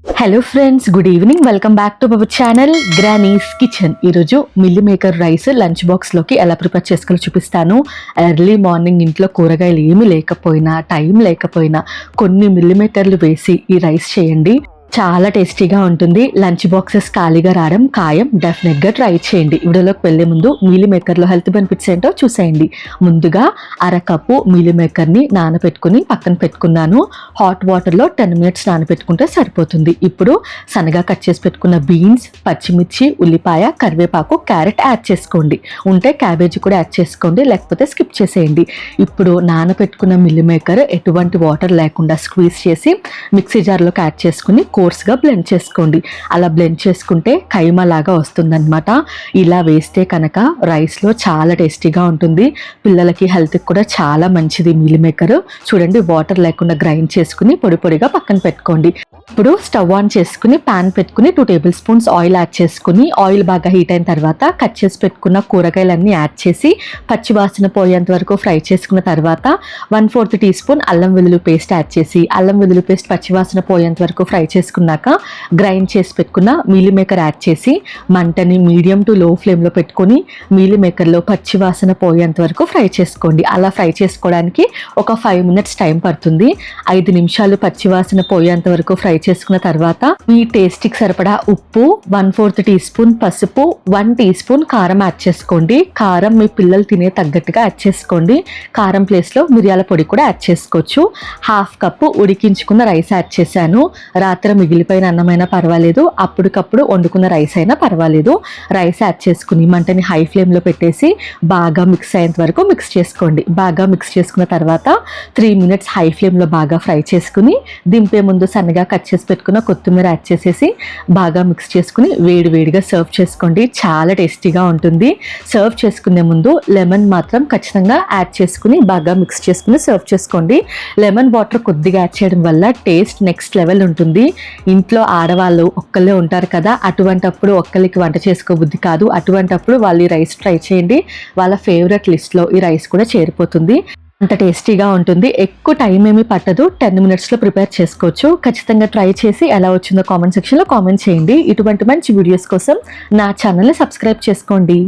Hello friends, good evening. Welcome back to our channel granny's kitchen. ఈరోజు meal maker rice lunch బాక్స్లోకి ఎలా prepare చేసుకోవాలో చూపిస్తాను. Early morning ఇంట్లో కూరగాయలు ఏమీ లేకపోయినా, టైం లేకపోయినా కొన్ని మిల్లీ మేకర్లు వేసి ఈ రైస్ చేయండి. చాలా టేస్టీగా ఉంటుంది. లంచ్ బాక్సెస్ ఖాళీగా రావడం ఖాయం. డెఫినెట్గా ట్రై చేయండి. వీడియోలోకి వెళ్ళే ముందు మీలీ మేకర్లో హెల్త్ బెనిఫిట్స్ ఏంటో చూసేయండి. ముందుగా అరకప్పు మీలీ మేకర్ని నానబెట్టుకుని పక్కన పెట్టుకున్నాను. హాట్ వాటర్లో 10 minutes నానబెట్టుకుంటే సరిపోతుంది. ఇప్పుడు సన్నగా కట్ చేసి పెట్టుకున్న బీన్స్, పచ్చిమిర్చి, ఉల్లిపాయ, కరివేపాకు, క్యారెట్ యాడ్ చేసుకోండి. ఉంటే క్యాబేజీ కూడా యాడ్ చేసుకోండి, లేకపోతే స్కిప్ చేసేయండి. ఇప్పుడు నానబెట్టుకున్న మిల్లీ మేకర్ ఎటువంటి వాటర్ లేకుండా స్క్వీజ్ చేసి మిక్సీ జార్లోకి యాడ్ చేసుకుని కోర్స్గా బ్లెండ్ చేసుకోండి. అలా బ్లెండ్ చేసుకుంటే కైమా లాగా వస్తుందన్నమాట. ఇలా వేస్తే కనుక రైస్లో చాలా టేస్టీగా ఉంటుంది. పిల్లలకి హెల్త్కి కూడా చాలా మంచిది మీల్ మేకర్. చూడండి, వాటర్ లేకుండా గ్రైండ్ చేసుకుని పొడి పొడిగా పక్కన పెట్టుకోండి. ఇప్పుడు స్టవ్ ఆన్ చేసుకుని ప్యాన్ పెట్టుకుని 2 tablespoons ఆయిల్ యాడ్ చేసుకుని ఆయిల్ బాగా హీట్ అయిన తర్వాత కట్ చేసి పెట్టుకున్న కూరగాయలన్నీ యాడ్ చేసి పచ్చివాసన పోయేంత వరకు ఫ్రై చేసుకున్న తర్వాత 1/4 teaspoon అల్లం వెల్లుల్లి పేస్ట్ యాడ్ చేసి అల్లం వెల్లుల్లి పేస్ట్ పచ్చివాసన పోయేంత వరకు ఫ్రై చేసుకున్నాక గ్రైండ్ చేసి పెట్టుకున్న మీల్ మేకర్ యాడ్ చేసి మంటని మీడియం టు లో ఫ్లేమ్లో పెట్టుకొని మీల్ మేకర్లో పచ్చివాసన పోయేంత వరకు ఫ్రై చేసుకోండి. అలా ఫ్రై చేసుకోవడానికి ఒక 5 minutes టైం పడుతుంది. 5 నిమిషాలు పచ్చివాసన పోయేంత వరకు ఫ్రై చేసుకున్న తర్వాత మీ టేస్ట్కి సరిపడా ఉప్పు, 1/4 teaspoon పసుపు, 1 teaspoon కారం యాడ్ చేసుకోండి. కారం మీ పిల్లలు తినే తగ్గట్టుగా యాడ్ చేసుకోండి. కారం ప్లేస్లో మిరియాల పొడి కూడా యాడ్ చేసుకోవచ్చు. 1/2 cup ఉడికించుకున్న రైస్ యాడ్ చేశాను. రాత్రి మిగిలిపోయిన అన్నమైనా పర్వాలేదు, అప్పటికప్పుడు వండుకున్న రైస్ అయినా పర్వాలేదు. రైస్ యాడ్ చేసుకుని మంటని హై ఫ్లేమ్లో పెట్టేసి బాగా మిక్స్ అయ్యేంత వరకు మిక్స్ చేసుకోండి. బాగా మిక్స్ చేసుకున్న తర్వాత 3 minutes హై ఫ్లేమ్లో బాగా ఫ్రై చేసుకుని దింపే ముందు సన్నగా కట్ చేసి పెట్టుకున్న కొత్తిమీర యాడ్ చేసేసి బాగా మిక్స్ చేసుకుని వేడివేడిగా సర్వ్ చేసుకోండి. చాలా టేస్టీగా ఉంటుంది. సర్వ్ చేసుకునే ముందు లెమన్ మాత్రం ఖచ్చితంగా యాడ్ చేసుకుని బాగా మిక్స్ చేసుకుని సర్వ్ చేసుకోండి. లెమన్ వాటర్ కొద్దిగా యాడ్ చేయడం వల్ల టేస్ట్ నెక్స్ట్ లెవెల్ ఉంటుంది. ఇంట్లో ఆడవాళ్ళు ఒక్కళ్ళే ఉంటారు కదా, అటువంటప్పుడు ఒక్కరికి వంట చేసుకోబుద్ధి కాదు. అటువంటప్పుడు వాళ్ళు ఈ రైస్ ట్రై చేయండి. వాళ్ళ ఫేవరెట్ లిస్ట్లో ఈ రైస్ కూడా చేరిపోతుంది. అంత టేస్టీగా ఉంటుంది. ఎక్కువ టైం ఏమీ పట్టదు. 10 minutesలో ప్రిపేర్ చేసుకోవచ్చు. ఖచ్చితంగా ట్రై చేసి ఎలా వచ్చిందో కామెంట్ సెక్షన్లో కామెంట్ చేయండి. ఇటువంటి మంచి వీడియోస్ కోసం నా ఛానల్ని సబ్స్క్రైబ్ చేసుకోండి.